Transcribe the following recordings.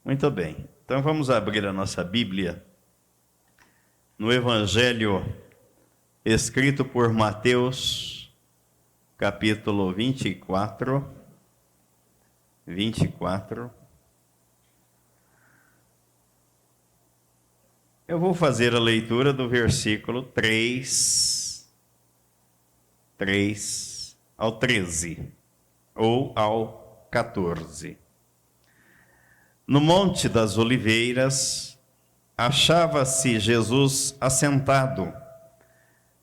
Muito bem. Então vamos abrir a nossa Bíblia no Evangelho escrito por Mateus, capítulo 24. Eu vou fazer a leitura do versículo 3 ao 13, ou ao 14. No Monte das Oliveiras, achava-se Jesus assentado,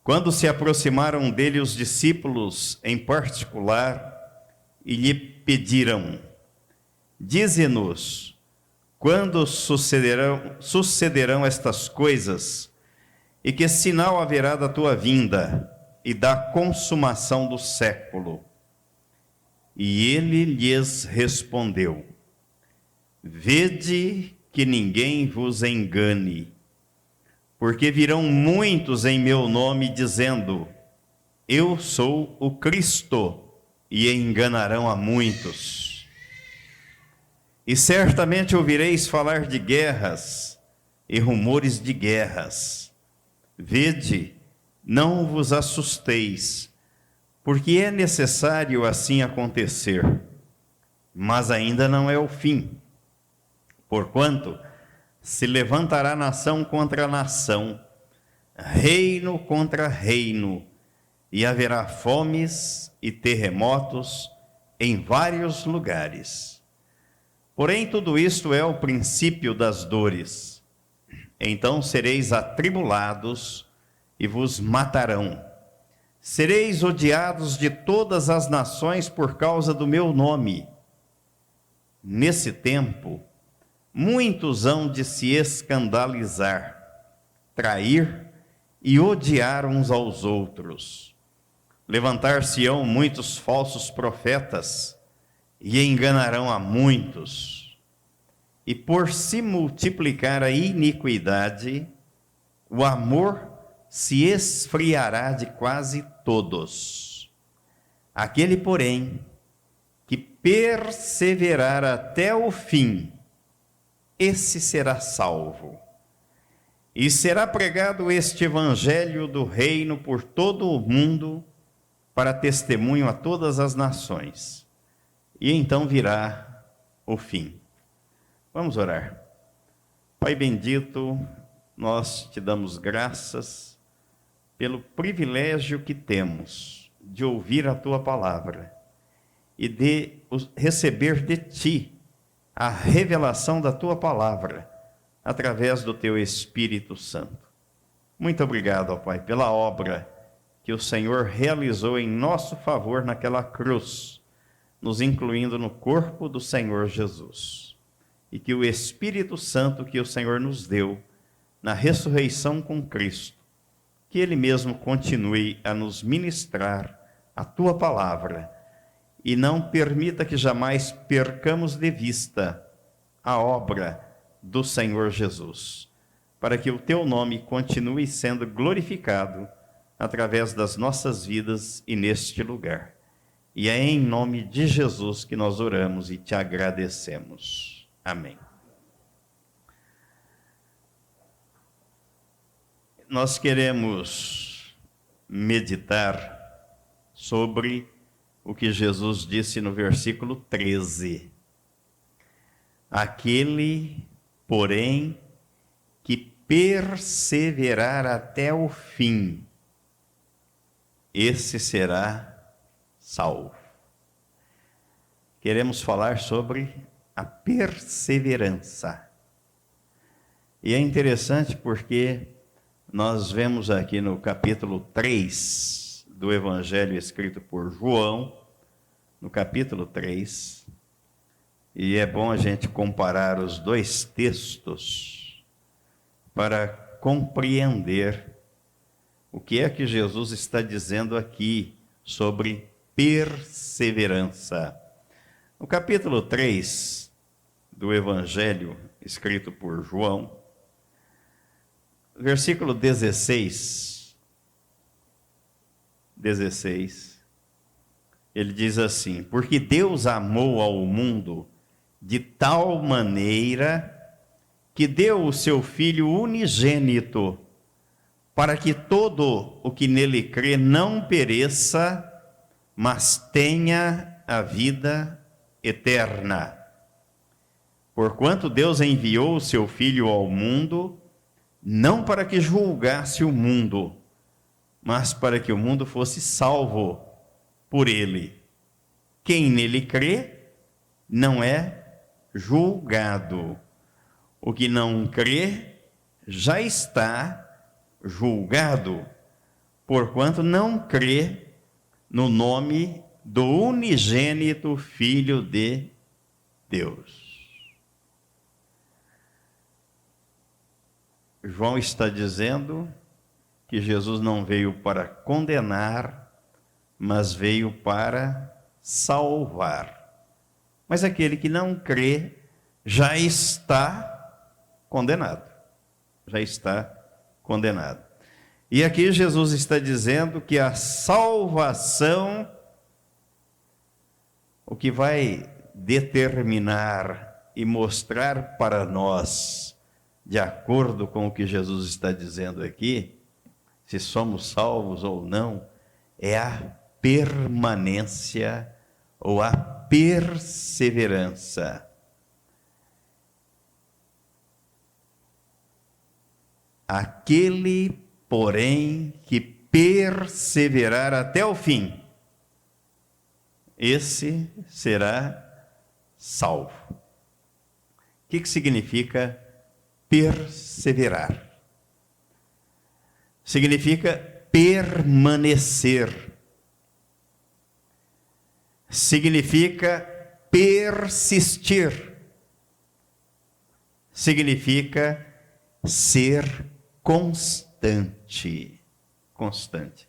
quando se aproximaram dele os discípulos em particular e lhe pediram: dize-nos, quando sucederão estas coisas, e que sinal haverá da tua vinda e da consumação do século? E ele lhes respondeu: vede que ninguém vos engane, porque virão muitos em meu nome dizendo: eu sou o Cristo, e enganarão a muitos. E certamente ouvireis falar de guerras e rumores de guerras. Vede, não vos assusteis, porque é necessário assim acontecer, mas ainda não é o fim. Porquanto se levantará nação contra nação, reino contra reino, e haverá fomes e terremotos em vários lugares. Porém, tudo isto é o princípio das dores. Então sereis atribulados e vos matarão. Sereis odiados de todas as nações por causa do meu nome. Nesse tempo, muitos hão de se escandalizar, trair e odiar uns aos outros. Levantar-se-ão muitos falsos profetas e enganarão a muitos. E por se multiplicar a iniquidade, o amor se esfriará de quase todos. Aquele, porém, que perseverar até o fim, esse será salvo. E será pregado este evangelho do reino por todo o mundo, para testemunho a todas as nações. E então virá o fim. Vamos orar. Pai bendito, nós te damos graças pelo privilégio que temos de ouvir a tua palavra e de receber de ti a revelação da tua palavra através do teu Espírito Santo. Muito obrigado, ó Pai, pela obra que o Senhor realizou em nosso favor naquela cruz, nos incluindo no corpo do Senhor Jesus. E que o Espírito Santo que o Senhor nos deu na ressurreição com Cristo, que Ele mesmo continue a nos ministrar a Tua palavra e não permita que jamais percamos de vista a obra do Senhor Jesus, para que o Teu nome continue sendo glorificado através das nossas vidas e neste lugar. E é em nome de Jesus que nós oramos e te agradecemos. Amém. Nós queremos meditar sobre o que Jesus disse no versículo 13. Aquele, porém, que perseverar até o fim, esse será salvo. Queremos falar sobre a perseverança. E é interessante porque nós vemos aqui no capítulo 3 do Evangelho escrito por João, no capítulo 3, e é bom a gente comparar os dois textos para compreender o que é que Jesus está dizendo aqui sobre perseverança. No capítulo 3 do Evangelho escrito por João, versículo 16, ele diz assim: porque Deus amou ao mundo de tal maneira que deu o seu Filho unigênito, para que todo o que nele crê não pereça, mas tenha a vida eterna. Porquanto Deus enviou o seu Filho ao mundo, não para que julgasse o mundo, mas para que o mundo fosse salvo por ele. Quem nele crê não é julgado. O que não crê já está julgado, porquanto não crê no nome do unigênito Filho de Deus. João está dizendo que Jesus não veio para condenar, mas veio para salvar. Mas aquele que não crê já está condenado. Já está condenado. E aqui Jesus está dizendo que a salvação, o que vai determinar e mostrar para nós, de acordo com o que Jesus está dizendo aqui, se somos salvos ou não, é a permanência ou a perseverança. Aquele, porém, que perseverar até o fim, esse será salvo. O que significa perseverar? Significa permanecer. Significa persistir. Significa ser constante. Constante.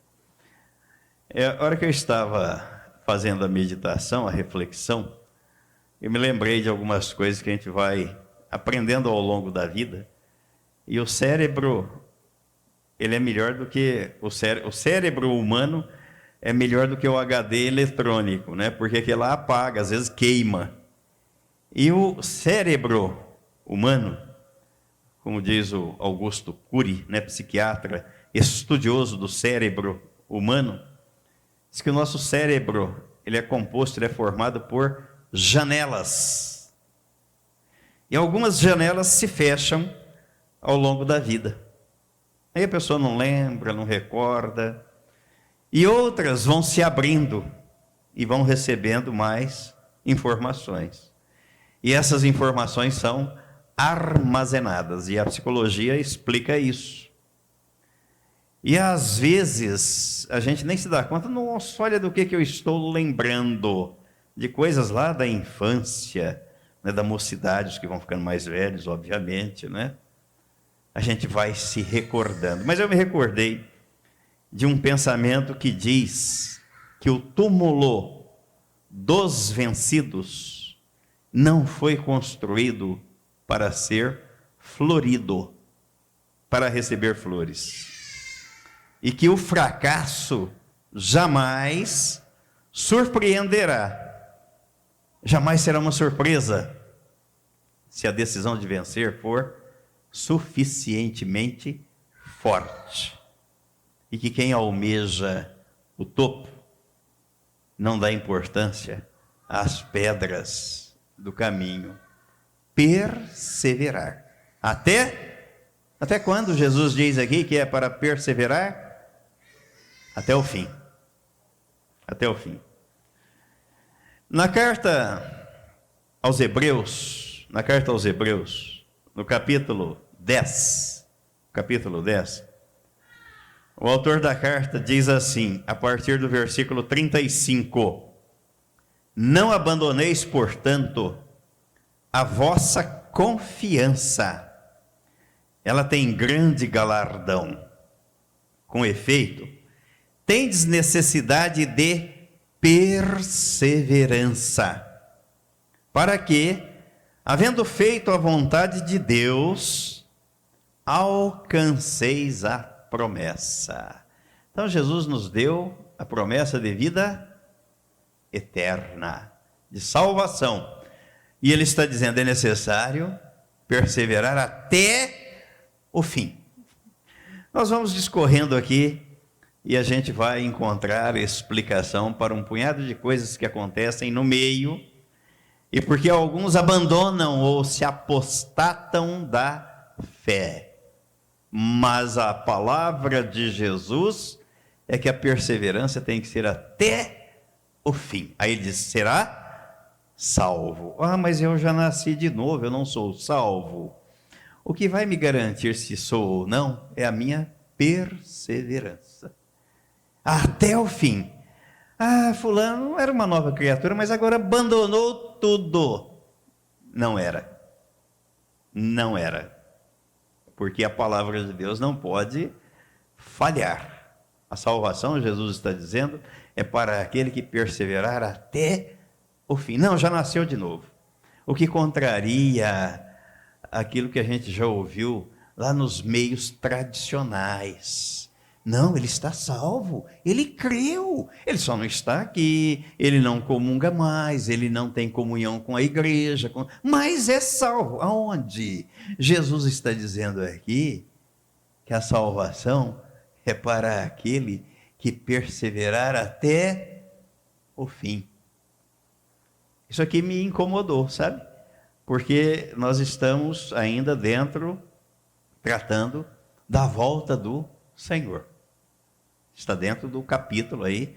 A hora que eu estava fazendo a meditação, a reflexão, eu me lembrei de algumas coisas que a gente vai aprendendo ao longo da vida. E o cérebro, ele é melhor do que o cérebro humano é melhor do que o HD eletrônico, né? Porque aquele lá apaga, às vezes queima. E o cérebro humano, como diz o Augusto Cury, né, psiquiatra, estudioso do cérebro humano, diz que o nosso cérebro, ele é formado por janelas. E algumas janelas se fecham ao longo da vida. Aí a pessoa não lembra, não recorda. E outras vão se abrindo e vão recebendo mais informações. E essas informações são armazenadas, e a psicologia explica isso. E às vezes a gente nem se dá conta, nossa, olha do que eu estou lembrando, de coisas lá da infância, né, da mocidade, os que vão ficando mais velhos, obviamente, né? A gente vai se recordando. Mas eu me recordei de um pensamento que diz que o túmulo dos vencidos não foi construído para ser florido, para receber flores. E que o fracasso jamais surpreenderá, jamais será uma surpresa, se a decisão de vencer for suficientemente forte. E que quem almeja o topo não dá importância às pedras do caminho. Perseverar. Até quando Jesus diz aqui que é para perseverar? Até o fim. Até o fim. Na carta aos Hebreus, no capítulo 10, o autor da carta diz assim, a partir do versículo 35: Não abandoneis, portanto, a vossa confiança, ela tem grande galardão. Com efeito, tendes necessidade de perseverança, para que, havendo feito a vontade de Deus, alcanceis a promessa. Então Jesus nos deu a promessa de vida eterna, de salvação. E ele está dizendo, é necessário perseverar até o fim. Nós vamos discorrendo aqui e a gente vai encontrar explicação para um punhado de coisas que acontecem no meio, e porque alguns abandonam ou se apostatam da fé. Mas a palavra de Jesus é que a perseverança tem que ser até o fim. Aí ele diz, será salvo. Ah, mas eu já nasci de novo, eu não sou salvo. O que vai me garantir se sou ou não é a minha perseverança. Até o fim. Ah, fulano era uma nova criatura, mas agora abandonou tudo. Não era. Não era. Porque a palavra de Deus não pode falhar. A salvação, Jesus está dizendo, é para aquele que perseverar até o fim. Não, já nasceu de novo. O que contraria aquilo que a gente já ouviu lá nos meios tradicionais. Não, ele está salvo, ele creu, ele só não está aqui, ele não comunga mais, ele não tem comunhão com a igreja, mas é salvo. Aonde? Jesus está dizendo aqui que a salvação é para aquele que perseverar até o fim. Isso aqui me incomodou, sabe? Porque nós estamos ainda tratando da volta do Senhor. Está dentro do capítulo aí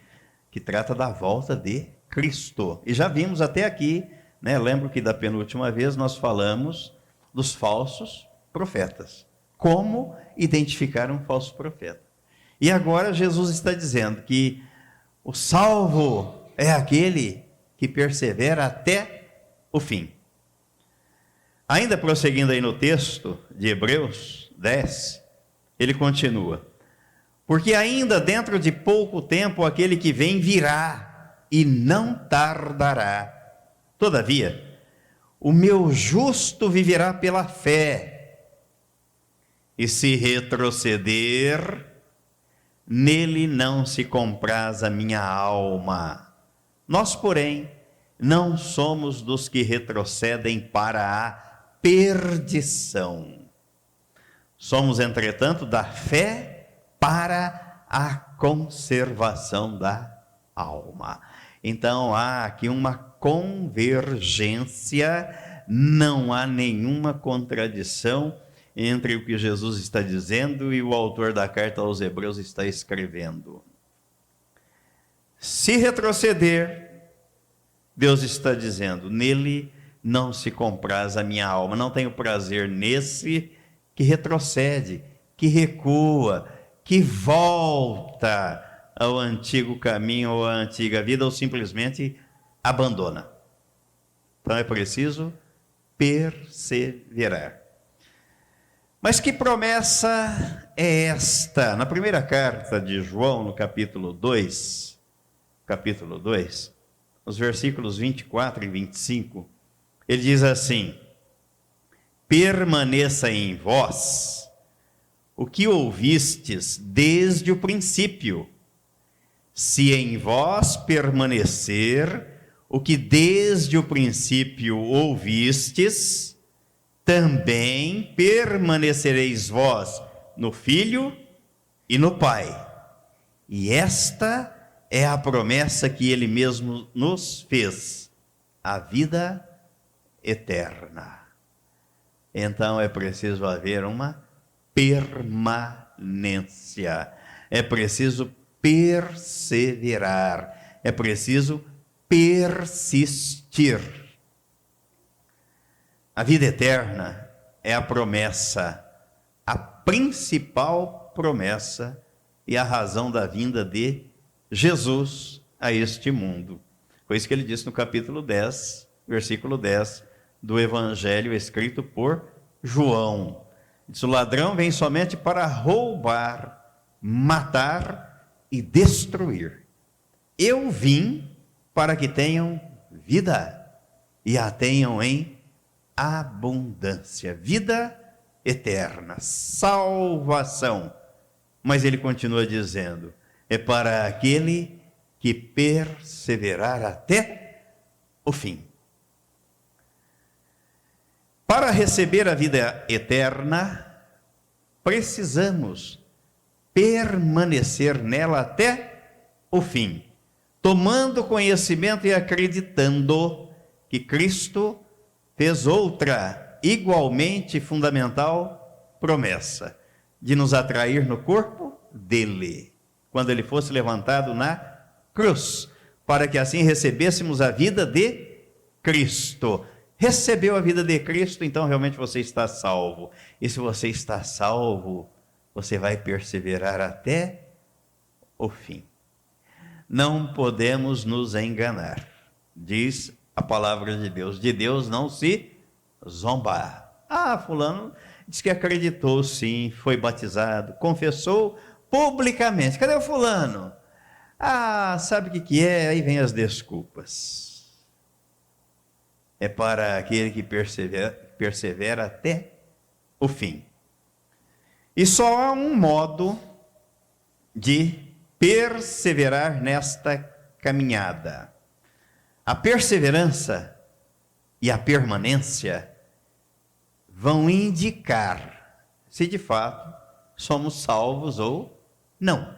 que trata da volta de Cristo. E já vimos até aqui, né? Lembro que da penúltima vez nós falamos dos falsos profetas. Como identificar um falso profeta. E agora Jesus está dizendo que o salvo é aquele que persevera até o fim. Ainda prosseguindo aí no texto de Hebreus 10, ele continua. Porque ainda dentro de pouco tempo aquele que vem virá e não tardará. Todavia, o meu justo viverá pela fé. E se retroceder, nele não se compraz a minha alma. Nós, porém, não somos dos que retrocedem para a perdição. Somos, entretanto, da fé para a conservação da alma. Então há aqui uma convergência, não há nenhuma contradição entre o que Jesus está dizendo e o autor da carta aos Hebreus está escrevendo. Se retroceder, Deus está dizendo, nele não se compraz a minha alma, não tenho prazer nesse que retrocede, que recua, que volta ao antigo caminho ou à antiga vida, ou simplesmente abandona. Então é preciso perseverar. Mas que promessa é esta? Na primeira carta de João, no capítulo 2, os versículos 24 e 25, ele diz assim, permaneça em vós o que ouvistes desde o princípio. Se em vós permanecer o que desde o princípio ouvistes, também permanecereis vós no Filho e no Pai. E esta é a promessa que ele mesmo nos fez, a vida eterna. Então é preciso haver uma permanência, é preciso perseverar, é preciso persistir. A vida eterna é a promessa, a principal promessa e a razão da vinda de Jesus a este mundo. Foi isso que ele disse no capítulo 10, versículo 10 do Evangelho escrito por João. Diz, o ladrão vem somente para roubar, matar e destruir. Eu vim para que tenham vida e a tenham em abundância. Vida eterna, salvação. Mas ele continua dizendo, é para aquele que perseverar até o fim. Para receber a vida eterna, precisamos permanecer nela até o fim, tomando conhecimento e acreditando que Cristo fez outra igualmente fundamental promessa, de nos atrair no corpo dele, quando ele fosse levantado na cruz, para que assim recebêssemos a vida de Cristo. Recebeu a vida de Cristo, então realmente você está salvo. E se você está salvo, você vai perseverar até o fim. Não podemos nos enganar, diz a palavra de Deus não se zomba. Fulano diz que acreditou sim, foi batizado, confessou publicamente. Cadê o fulano? Sabe o que é? Aí vem as desculpas. É para aquele que persevera até o fim. E só há um modo de perseverar nesta caminhada. A perseverança e a permanência vão indicar se de fato somos salvos ou não.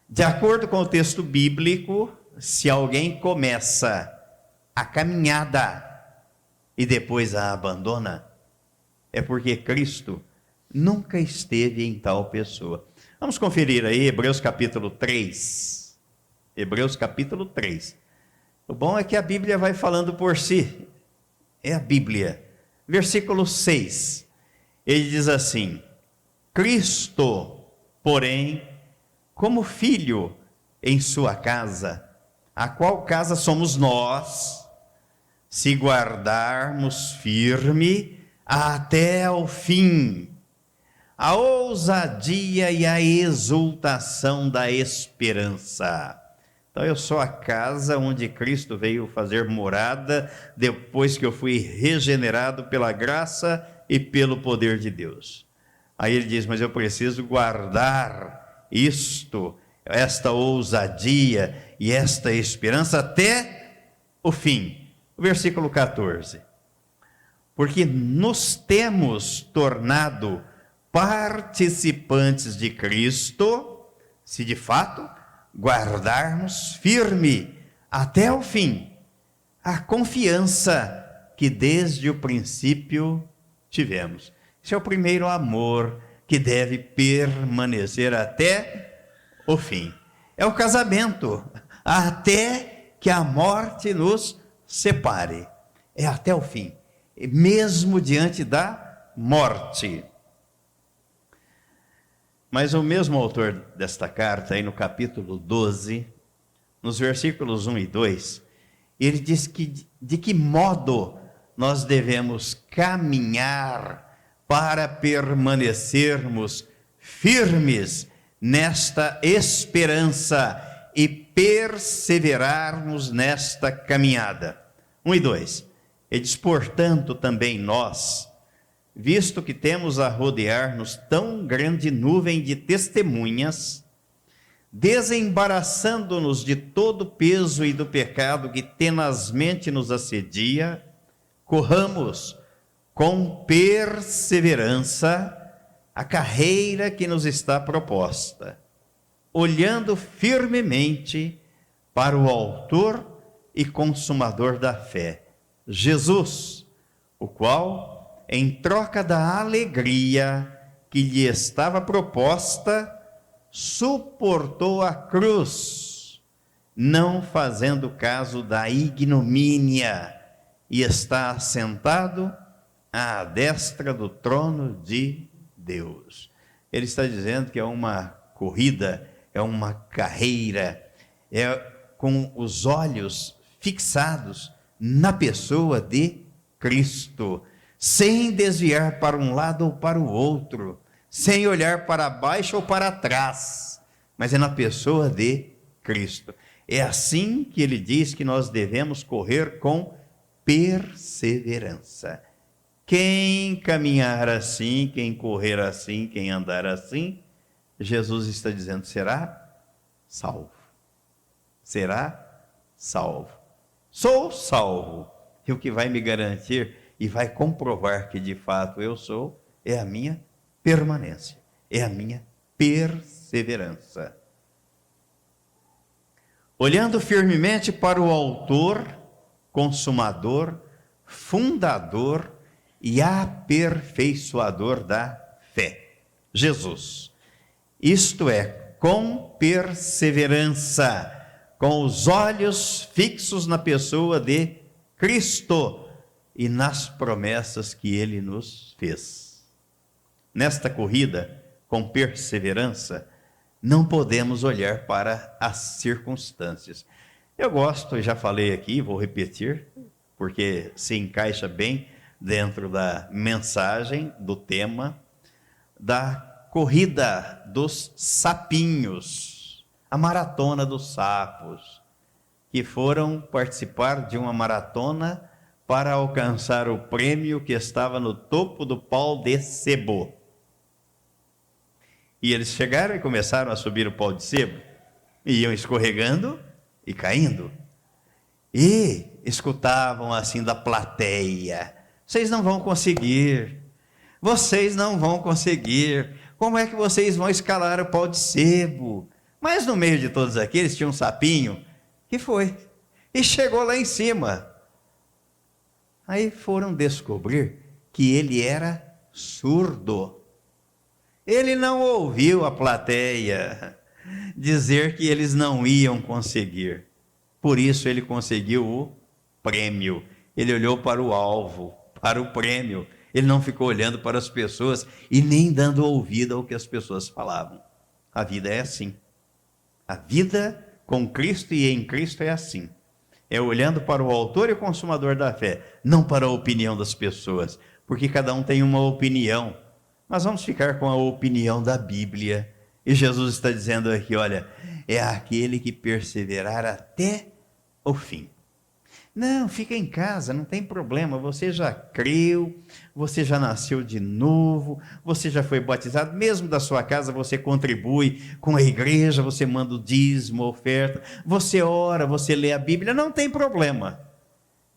De acordo com o texto bíblico, se alguém começa a caminhada e depois a abandona, é porque Cristo nunca esteve em tal pessoa. Vamos conferir aí Hebreus capítulo 3. Hebreus capítulo 3. O bom é que a Bíblia vai falando por si. É a Bíblia. Versículo 6. Ele diz assim: Cristo, porém, como filho em sua casa, a qual casa somos nós, se guardarmos firme até o fim a ousadia e a exultação da esperança. Então eu sou a casa onde Cristo veio fazer morada, depois que eu fui regenerado pela graça e pelo poder de Deus. Aí ele diz, mas eu preciso guardar esta ousadia e esta esperança até o fim. O versículo 14. Porque nos temos tornado participantes de Cristo, se de fato guardarmos firme até o fim a confiança que desde o princípio tivemos. Esse é o primeiro amor que deve permanecer até o fim. É o casamento, até que a morte nos separe. É até o fim, mesmo diante da morte. Mas o mesmo autor desta carta, aí no capítulo 12, nos versículos 1 e 2, ele diz que de que modo nós devemos caminhar para permanecermos firmes nesta esperança e perseverarmos nesta caminhada. 1 e 2, ele diz, portanto, também nós, visto que temos a rodear-nos tão grande nuvem de testemunhas, desembaraçando-nos de todo o peso e do pecado que tenazmente nos assedia, corramos com perseverança a carreira que nos está proposta, olhando firmemente para o autor e consumador da fé, Jesus, o qual, em troca da alegria que lhe estava proposta, suportou a cruz, não fazendo caso da ignomínia, e está assentado à destra do trono de Deus. Ele está dizendo que é uma corrida, é uma carreira, é com os olhos fixados na pessoa de Cristo, sem desviar para um lado ou para o outro, sem olhar para baixo ou para trás, mas é na pessoa de Cristo. É assim que ele diz que nós devemos correr com perseverança. Quem caminhar assim, quem correr assim, quem andar assim, Jesus está dizendo, será salvo. Será salvo. Sou salvo. E o que vai me garantir e vai comprovar que de fato eu sou, é a minha permanência, é a minha perseverança. Olhando firmemente para o autor, consumador, fundador e aperfeiçoador da fé, Jesus. Isto é, com perseverança, com os olhos fixos na pessoa de Cristo e nas promessas que Ele nos fez. Nesta corrida, com perseverança, não podemos olhar para as circunstâncias. Eu gosto, já falei aqui, vou repetir, porque se encaixa bem dentro da mensagem, do tema, da corrida dos sapinhos, a maratona dos sapos, que foram participar de uma maratona para alcançar o prêmio que estava no topo do pau de sebo. E eles chegaram e começaram a subir o pau de sebo, e iam escorregando e caindo. E escutavam assim da plateia: vocês não vão conseguir, vocês não vão conseguir, como é que vocês vão escalar o pau de sebo? Mas no meio de todos aqueles tinha um sapinho que foi e chegou lá em cima. Aí foram descobrir que ele era surdo. Ele não ouviu a plateia dizer que eles não iam conseguir. Por isso ele conseguiu o prêmio. Ele olhou para o alvo, para o prêmio. Ele não ficou olhando para as pessoas e nem dando ouvido ao que as pessoas falavam. A vida é assim. A vida com Cristo e em Cristo é assim. É olhando para o autor e o consumador da fé, não para a opinião das pessoas, porque cada um tem uma opinião. Mas vamos ficar com a opinião da Bíblia. E Jesus está dizendo aqui, olha, é aquele que perseverar até o fim. Não, fica em casa, não tem problema, você já creu, você já nasceu de novo, você já foi batizado, mesmo da sua casa você contribui com a igreja, você manda o dízimo, a oferta, você ora, você lê a Bíblia, não tem problema.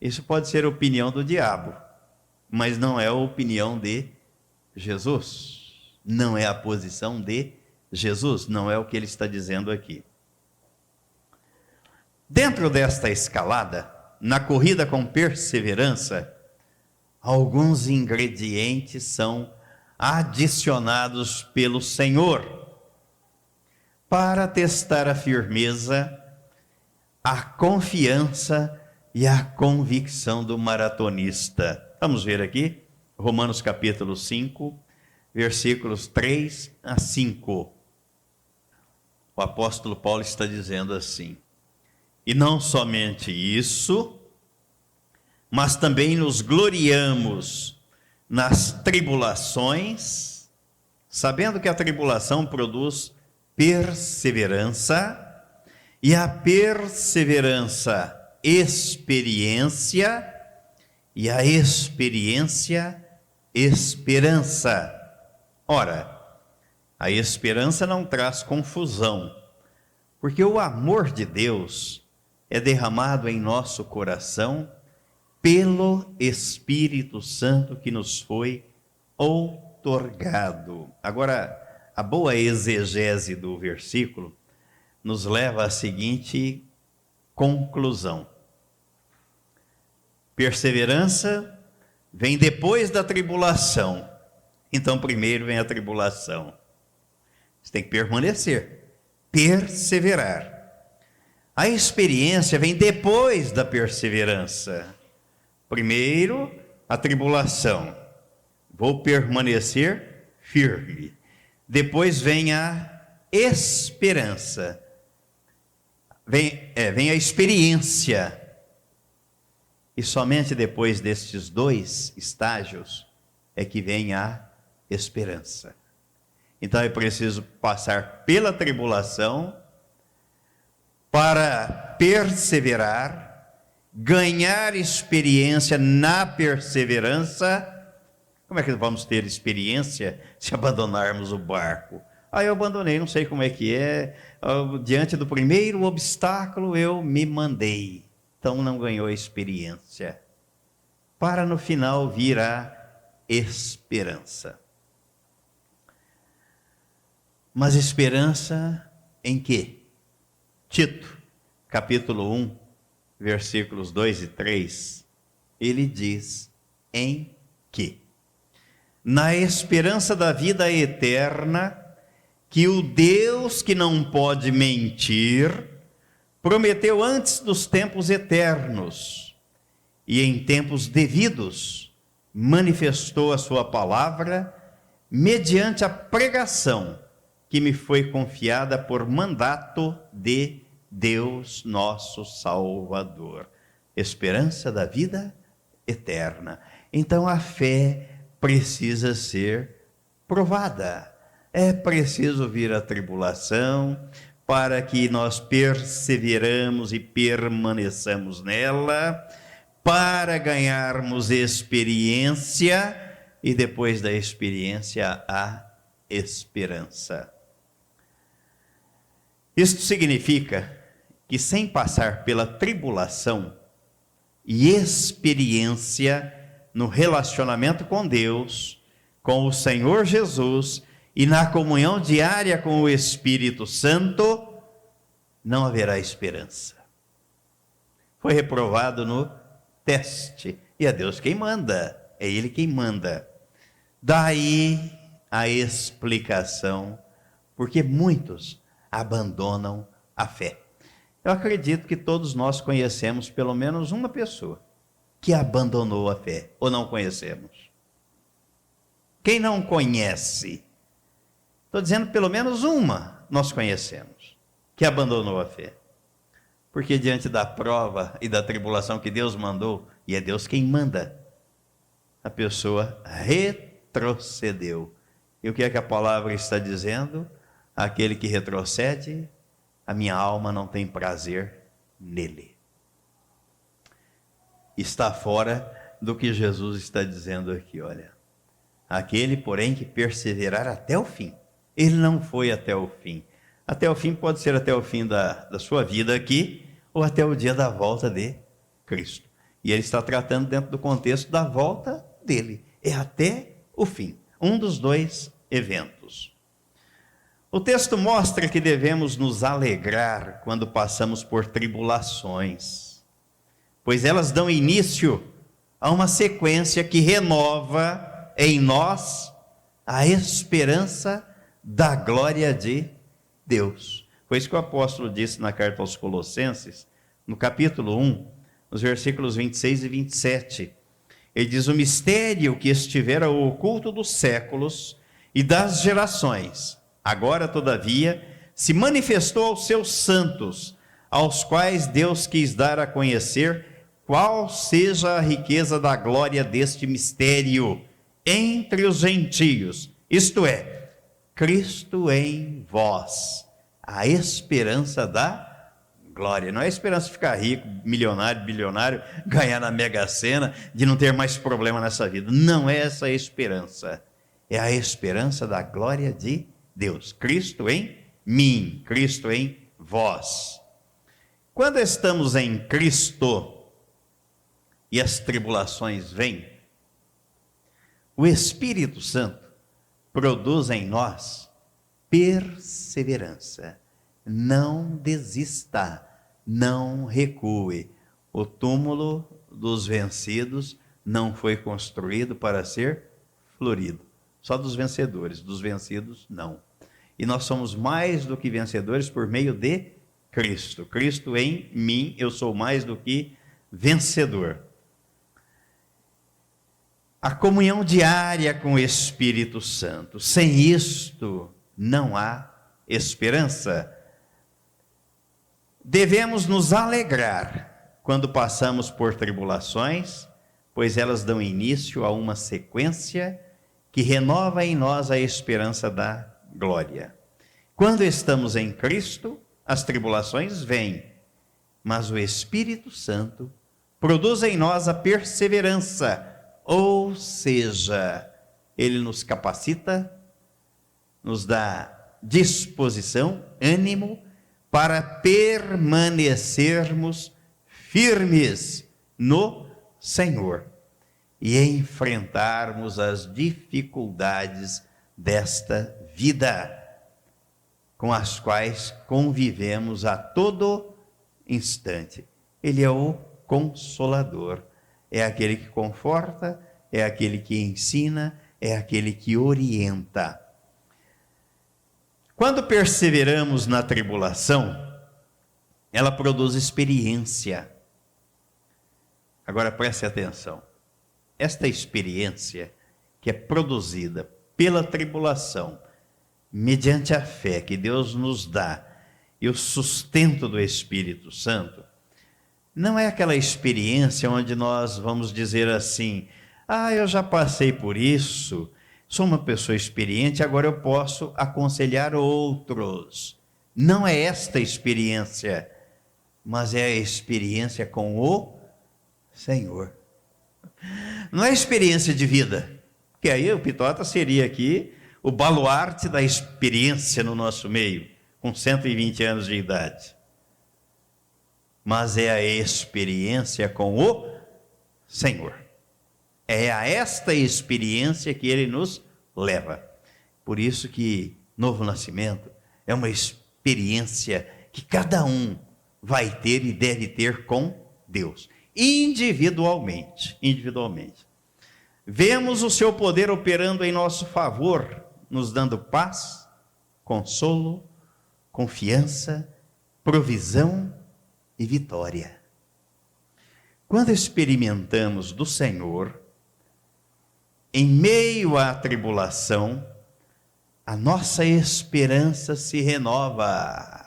Isso pode ser a opinião do diabo, mas não é a opinião de Jesus, não é a posição de Jesus, não é o que ele está dizendo aqui. Dentro desta escalada, na corrida com perseverança, alguns ingredientes são adicionados pelo Senhor para testar a firmeza, a confiança e a convicção do maratonista. Vamos ver aqui, Romanos capítulo 5, versículos 3 a 5. O apóstolo Paulo está dizendo assim: e não somente isso, mas também nos gloriamos nas tribulações, sabendo que a tribulação produz perseverança, e a perseverança, experiência, e a experiência, esperança. Ora, a esperança não traz confusão, porque o amor de Deus é derramado em nosso coração pelo Espírito Santo que nos foi outorgado. Agora, a boa exegese do versículo nos leva à seguinte conclusão: perseverança vem depois da tribulação. Então, primeiro vem a tribulação. Você tem que permanecer, perseverar. A experiência vem depois da perseverança. Primeiro, a tribulação. Vou permanecer firme. Depois vem a esperança. Vem a experiência. E somente depois destes dois estágios é que vem a esperança. Então é preciso passar pela tribulação para perseverar, ganhar experiência na perseverança. Como é que vamos ter experiência se abandonarmos o barco? Eu abandonei, não sei como é que é. Diante do primeiro obstáculo eu me mandei. Então não ganhou experiência. para no final vir a esperança. Mas esperança em quê? Tito, capítulo 1, versículos 2 e 3, ele diz: em que? Na esperança da vida eterna, que o Deus que não pode mentir, prometeu antes dos tempos eternos, e em tempos devidos, manifestou a sua palavra, mediante a pregação que me foi confiada por mandato de Deus nosso Salvador. Esperança da vida eterna. Então a fé precisa ser provada. É preciso vir a tribulação para que nós perseveramos e permaneçamos nela, para ganharmos experiência e depois da experiência a esperança. Isto significa que sem passar pela tribulação e experiência no relacionamento com Deus, com o Senhor Jesus e na comunhão diária com o Espírito Santo, não haverá esperança. Foi reprovado no teste, e é Deus quem manda, é Ele quem manda. Daí a explicação, porque muitos abandonam a fé. Eu acredito que todos nós conhecemos pelo menos uma pessoa que abandonou a fé, ou não conhecemos? Quem não conhece? Estou dizendo pelo menos uma nós conhecemos, que abandonou a fé. Porque diante da prova e da tribulação que Deus mandou, e é Deus quem manda, a pessoa retrocedeu. E o que é que a palavra está dizendo? Aquele que retrocede, a minha alma não tem prazer nele. Está fora do que Jesus está dizendo aqui, olha. Aquele, porém, que perseverar até o fim. Ele não foi até o fim. Até o fim pode ser até o fim da sua vida aqui, ou até o dia da volta de Cristo. E ele está tratando dentro do contexto da volta dele. É até o fim. Um dos dois eventos. O texto mostra que devemos nos alegrar quando passamos por tribulações, pois elas dão início a uma sequência que renova em nós a esperança da glória de Deus. Foi isso que o apóstolo disse na carta aos Colossenses, no capítulo 1, nos versículos 26 e 27. Ele diz: o mistério que estivera oculto dos séculos e das gerações, agora, todavia, se manifestou aos seus santos, aos quais Deus quis dar a conhecer qual seja a riqueza da glória deste mistério entre os gentios, isto é, Cristo em vós, a esperança da glória. Não é a esperança de ficar rico, milionário, bilionário, ganhar na Mega Sena, de não ter mais problema nessa vida. Não é essa a esperança. É a esperança da glória de Deus. Cristo em mim, Cristo em vós. Quando estamos em Cristo e as tribulações vêm, o Espírito Santo produz em nós perseverança. Não desista, não recue. O túmulo dos vencidos não foi construído para ser florido. Só dos vencedores, dos vencidos não. E nós somos mais do que vencedores por meio de Cristo. Cristo em mim, eu sou mais do que vencedor. A comunhão diária com o Espírito Santo. Sem isto, não há esperança. Devemos nos alegrar quando passamos por tribulações, pois elas dão início a uma sequência que renova em nós a esperança da glória. Quando estamos em Cristo, as tribulações vêm, mas o Espírito Santo produz em nós a perseverança, ou seja, ele nos capacita, nos dá disposição, ânimo, para permanecermos firmes no Senhor. e enfrentarmos as dificuldades desta vida, com as quais convivemos a todo instante. Ele é o Consolador, é aquele que conforta, é aquele que ensina, é aquele que orienta. Quando perseveramos na tribulação, ela produz experiência. Agora preste atenção. Esta experiência que é produzida pela tribulação, mediante a fé que Deus nos dá e o sustento do Espírito Santo, não é aquela experiência onde nós vamos dizer assim: eu já passei por isso, sou uma pessoa experiente, agora eu posso aconselhar outros. Não é esta experiência, mas é a experiência com o Senhor. Não é experiência de vida, porque aí o Pitota seria aqui o baluarte da experiência no nosso meio, com 120 anos de idade. Mas é a experiência com o Senhor. É a esta experiência que Ele nos leva. Por isso que novo nascimento é uma experiência que cada um vai ter e deve ter com Deus, individualmente. Vemos o seu poder operando em nosso favor, nos dando paz, consolo, confiança, provisão e vitória. Quando experimentamos do Senhor, em meio à tribulação, a nossa esperança se renova.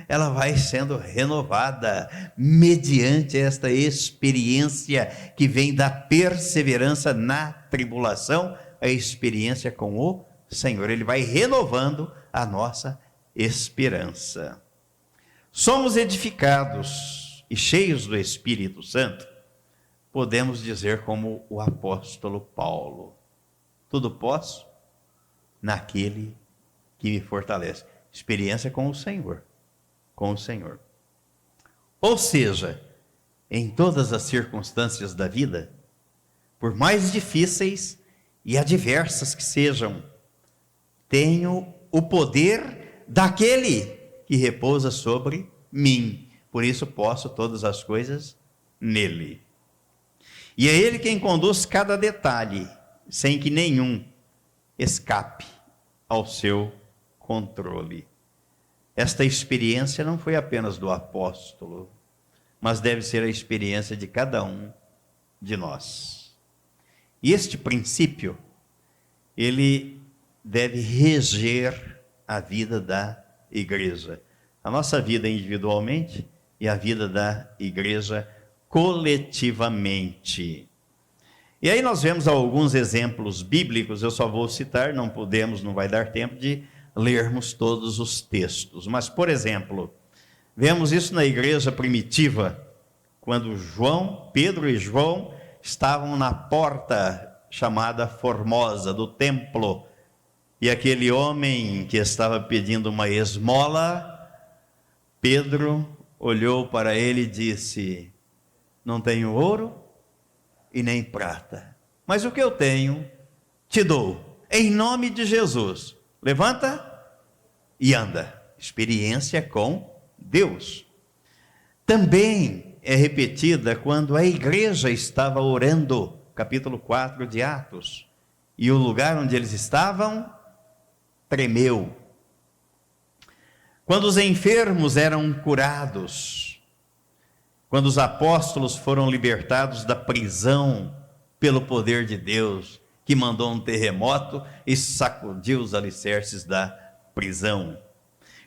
Ela vai sendo renovada mediante esta experiência que vem da perseverança na tribulação, a experiência com o Senhor. Ele vai renovando a nossa esperança. Somos edificados e cheios do Espírito Santo, podemos dizer como o apóstolo Paulo: tudo posso naquele que me fortalece. Experiência com o Senhor. Ou seja, em todas as circunstâncias da vida, por mais difíceis e adversas que sejam, tenho o poder daquele que repousa sobre mim. Por isso posso todas as coisas nele. E é Ele quem conduz cada detalhe, sem que nenhum escape ao seu controle. Esta experiência não foi apenas do apóstolo, mas deve ser a experiência de cada um de nós. E este princípio, ele deve reger a vida da igreja. A nossa vida individualmente e a vida da igreja coletivamente. E aí nós vemos alguns exemplos bíblicos, eu só vou citar, não vai dar tempo de lermos todos os textos. Mas, por exemplo, vemos isso na igreja primitiva, quando Pedro e João estavam na porta chamada Formosa do templo, e aquele homem que estava pedindo uma esmola, Pedro olhou para ele e disse: não tenho ouro e nem prata, mas o que eu tenho te dou, em nome de Jesus, levanta e anda. Experiência com Deus. Também é repetida quando a igreja estava orando, capítulo 4 de Atos, e o lugar onde eles estavam tremeu. Quando os enfermos eram curados, quando os apóstolos foram libertados da prisão pelo poder de Deus, que mandou um terremoto e sacudiu os alicerces da prisão.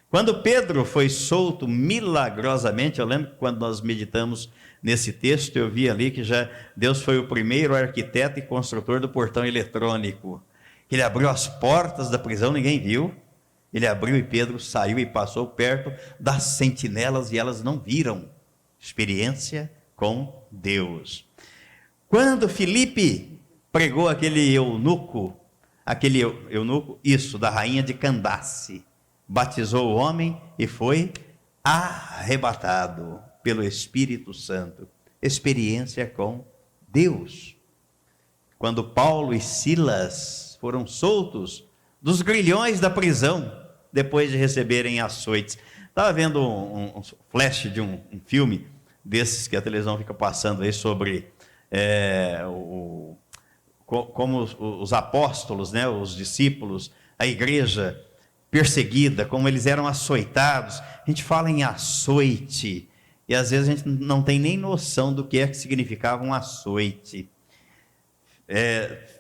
Quando Pedro foi solto milagrosamente, eu lembro que quando nós meditamos nesse texto, eu vi ali que já Deus foi o primeiro arquiteto e construtor do portão eletrônico. Ele abriu as portas da prisão, ninguém viu. Ele abriu e Pedro saiu e passou perto das sentinelas e elas não viram. Experiência com Deus. Quando Filipe pregou aquele eunuco, da rainha de Candace, batizou o homem e foi arrebatado pelo Espírito Santo. Experiência com Deus. quando Paulo e Silas foram soltos dos grilhões da prisão, depois de receberem açoites. Estava vendo um flash de um filme desses que a televisão fica passando aí sobre como os apóstolos, né, os discípulos, a igreja perseguida, como eles eram açoitados. A gente fala em açoite, e às vezes a gente não tem nem noção do que significava um açoite.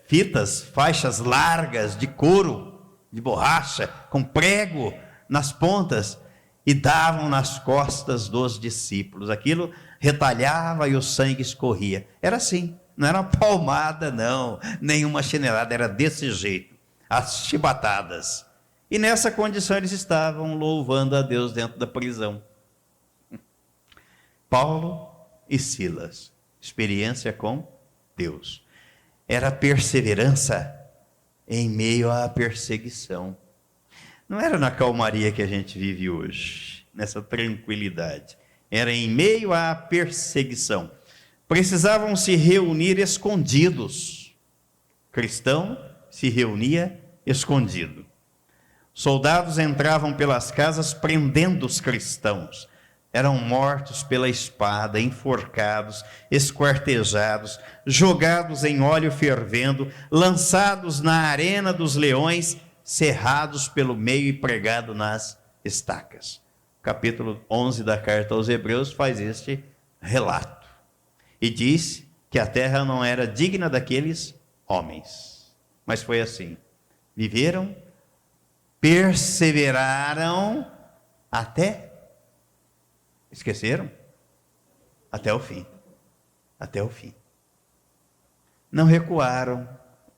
Fitas, faixas largas de couro, de borracha, com prego nas pontas, e davam nas costas dos discípulos. Aquilo retalhava e o sangue escorria. Era assim, não era uma palmada, não, nenhuma chinelada, era desse jeito, as chibatadas. E nessa condição eles estavam louvando a Deus dentro da prisão. Paulo e Silas, experiência com Deus. Era perseverança em meio à perseguição. Não era na calmaria que a gente vive hoje, nessa tranquilidade. Era em meio à perseguição. Precisavam se reunir escondidos. Cristão se reunia escondido. Soldados entravam pelas casas prendendo os cristãos. Eram mortos pela espada, enforcados, esquartejados, jogados em óleo fervendo, lançados na arena dos leões, cerrados pelo meio e pregados nas estacas. Capítulo 11 da carta aos Hebreus faz este relato. E diz que a terra não era digna daqueles homens. Mas foi assim. Viveram, perseveraram até... Esqueceram? Até o fim. Até o fim. Não recuaram,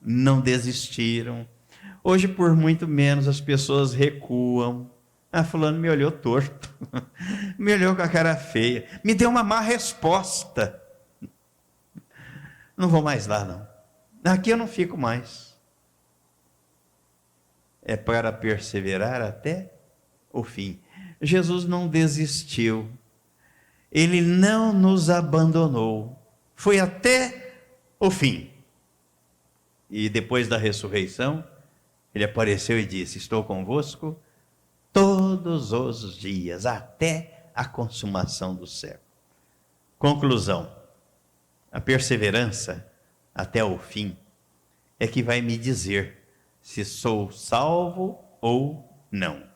não desistiram. Hoje, por muito menos, as pessoas recuam. Fulano me olhou torto, me olhou com a cara feia, me deu uma má resposta. Não vou mais lá, não. Aqui eu não fico mais. É para perseverar até o fim. Jesus não desistiu. Ele não nos abandonou. Foi até o fim. E depois da ressurreição, ele apareceu e disse: estou convosco todos os dias, até a consumação do século. Conclusão: a perseverança até o fim é que vai me dizer se sou salvo ou não.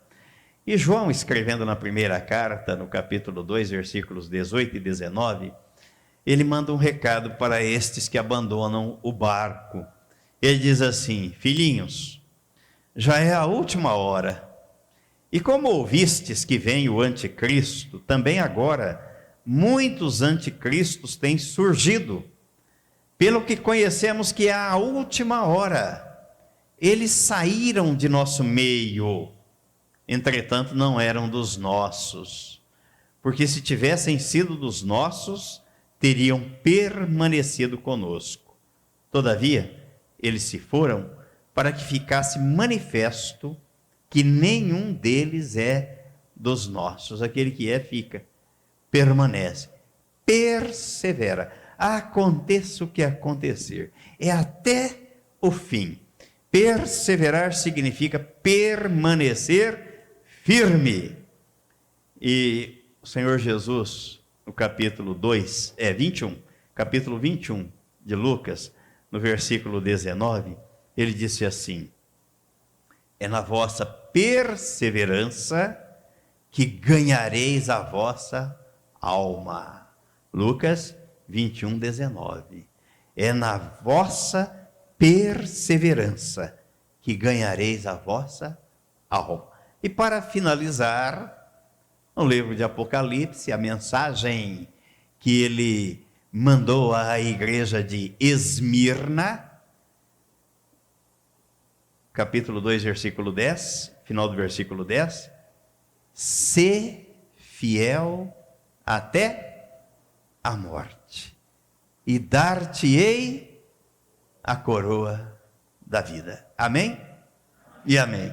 E João, escrevendo na primeira carta, no capítulo 2, versículos 18 e 19, ele manda um recado para estes que abandonam o barco. Ele diz assim: filhinhos, já é a última hora. E como ouvistes que vem o anticristo, também agora muitos anticristos têm surgido. Pelo que conhecemos que é a última hora. Eles saíram de nosso meio, entretanto não eram dos nossos, porque se tivessem sido dos nossos, teriam permanecido conosco. Todavia, eles se foram para que ficasse manifesto que nenhum deles é dos nossos. Aquele que é, fica, permanece, persevera, aconteça o que acontecer, é até o fim. Perseverar significa permanecer firme. E o Senhor Jesus, no capítulo 21, capítulo 21 de Lucas, no versículo 19, ele disse assim: é na vossa perseverança que ganhareis a vossa alma. Lucas 21, 19. É na vossa perseverança que ganhareis a vossa alma. E para finalizar, no livro de Apocalipse, a mensagem que ele mandou à igreja de Esmirna, capítulo 2, versículo 10, final do versículo 10, sê fiel até a morte, e dar-te-ei a coroa da vida. Amém? E amém.